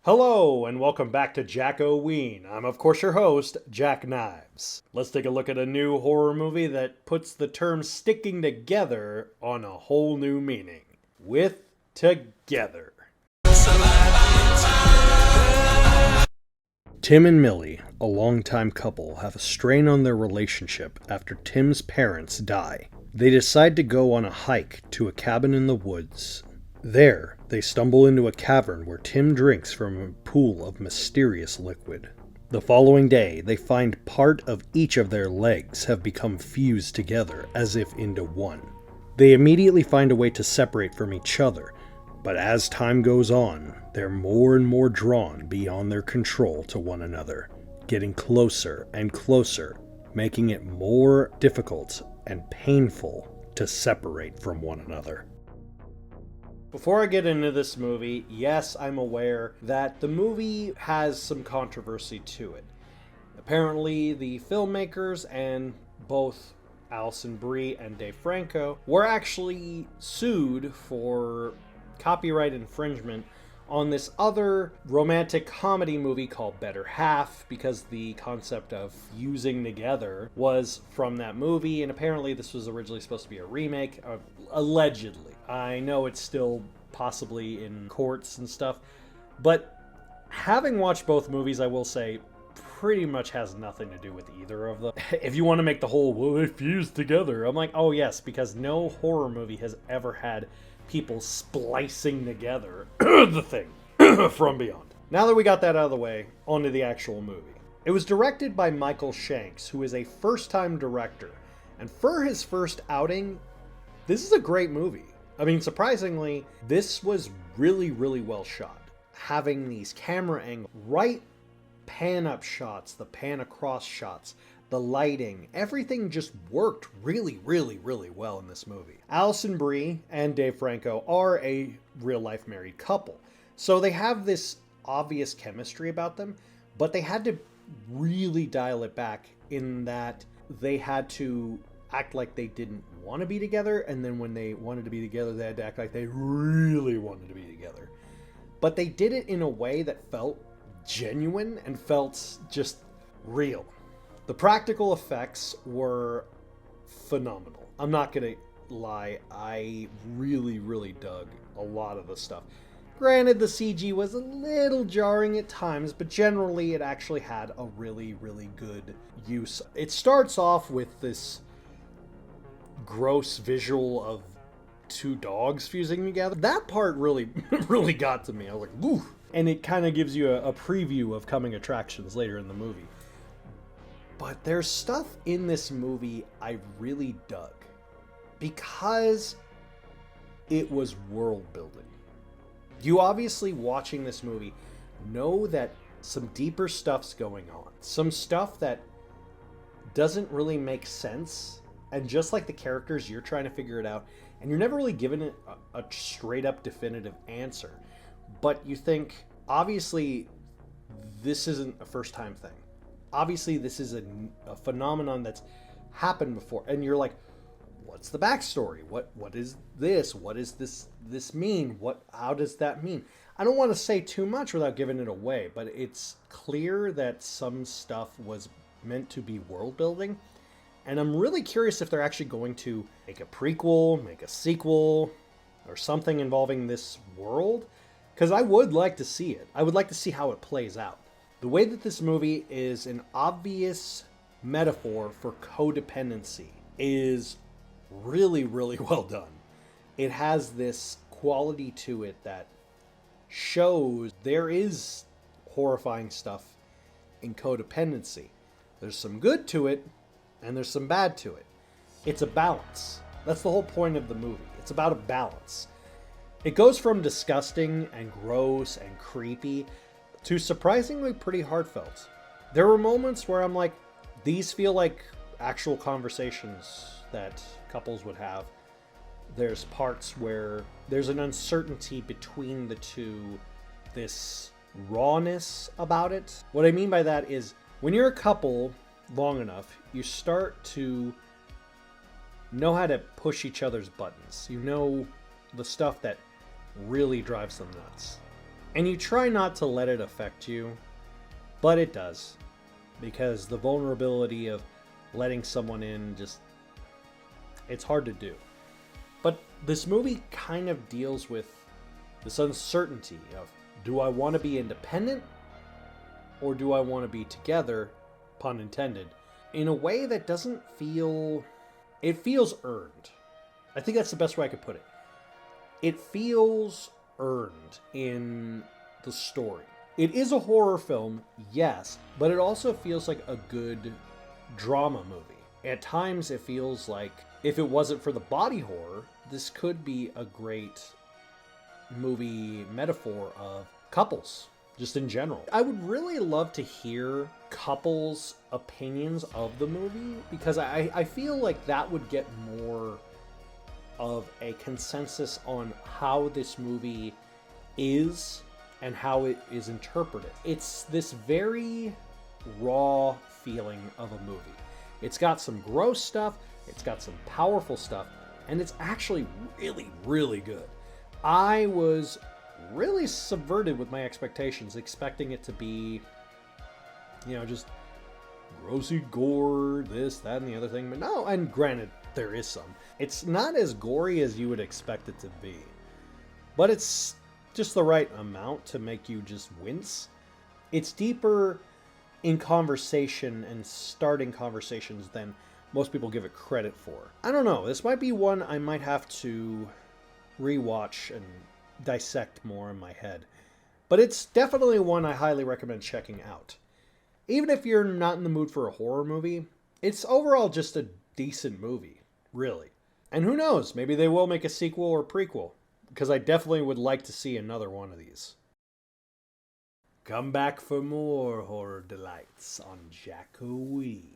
Hello, and welcome back to Jack-O-Ween. I'm, of course, your host, Jack Knives. Let's take a look at a new horror movie that puts the term sticking together on a whole new meaning. With Together. Tim and Millie, a longtime couple, have a strain on their relationship after Tim's parents die. They decide to go on a hike to a cabin in the woods. There, they stumble into a cavern where Tim drinks from a pool of mysterious liquid. The following day, they find part of each of their legs have become fused together as if into one. They immediately find a way to separate from each other, but as time goes on, they're more and more drawn beyond their control to one another, getting closer and closer, making it more difficult and painful to separate from one another. Before I get into this movie, yes, I'm aware that the movie has some controversy to it. Apparently, the filmmakers and both Alison Brie and Dave Franco were actually sued for copyright infringement on this other romantic comedy movie called Better Half, because the concept of fusing together was from that movie, and apparently this was originally supposed to be a remake, allegedly. I know it's still possibly in courts and stuff, but having watched both movies, I will say pretty much has nothing to do with either of them. If you want to make the whole, well, they fused together, I'm like, oh yes, because no horror movie has ever had people splicing together the thing from beyond. Now that we got that out of the way, onto the actual movie. It was directed by Michael Shanks, who is a first-time director. And for his first outing, this is a great movie. I mean, surprisingly, this was really, really well shot. Having these camera angles, right pan-up shots, the pan-across shots, the lighting, everything just worked really, really, really well in this movie. Alison Brie and Dave Franco are a real-life married couple, so they have this obvious chemistry about them, but they had to really dial it back in that they had to act like they didn't want to be together, and then when they wanted to be together, they had to act like they really wanted to be together. But they did it in a way that felt genuine and felt just real. The practical effects were phenomenal. I'm not gonna lie, I really, really dug a lot of the stuff. Granted, the CG was a little jarring at times, but generally it actually had a really, really good use. It starts off with this gross visual of two dogs fusing together. That part really, really got to me. I was like, ooh. And it kind of gives you a preview of coming attractions later in the movie. But there's stuff in this movie I really dug because it was world building. You obviously, watching this movie, know that some deeper stuff's going on. Some stuff that doesn't really make sense. And just like the characters, you're trying to figure it out. And you're never really given it a straight up definitive answer. But you think, obviously, this isn't a first time thing. Obviously, this is a phenomenon that's happened before. And you're like, what's the backstory? What is this? What does this mean? How does that mean? I don't want to say too much without giving it away, but it's clear that some stuff was meant to be world building. And I'm really curious if they're actually going to make a prequel, make a sequel, or something involving this world. Because I would like to see it. I would like to see how it plays out. The way that this movie is an obvious metaphor for codependency is really, really well done. It has this quality to it that shows there is horrifying stuff in codependency. There's some good to it, and there's some bad to it. It's a balance. That's the whole point of the movie. It's about a balance. It goes from disgusting and gross and creepy to surprisingly pretty heartfelt. There were moments where I'm like, these feel like actual conversations that couples would have. There's parts where there's an uncertainty between the two, this rawness about it. What I mean by that is when you're a couple long enough, you start to know how to push each other's buttons. You know the stuff that really drives them nuts. And you try not to let it affect you, but it does. Because the vulnerability of letting someone in it's hard to do. But this movie kind of deals with this uncertainty of, do I want to be independent or do I want to be together, pun intended, in a way that doesn't feel... It feels earned. I think that's the best way I could put it. It feels earned in the story. It is a horror film, yes, but it also feels like a good drama movie. At times it feels like if it wasn't for the body horror, this could be a great movie metaphor of couples, just in general. I would really love to hear couples' opinions of the movie, because I feel like that would get more of a consensus on how this movie is and how it is interpreted. It's this very raw feeling of a movie. It's got some gross stuff, it's got some powerful stuff, and it's actually really, really good. I was really subverted with my expectations, expecting it to be, just grossy gore, this, that, and the other thing. But no, and granted, there is some. It's not as gory as you would expect it to be, but it's just the right amount to make you just wince. It's deeper in conversation and starting conversations than most people give it credit for. I don't know, this might be one I might have to rewatch and dissect more in my head. But it's definitely one I highly recommend checking out. Even if you're not in the mood for a horror movie, it's overall just a decent movie, really. And who knows, maybe they will make a sequel or prequel, because I definitely would like to see another one of these. Come back for more horror delights on Jack-O-Ween.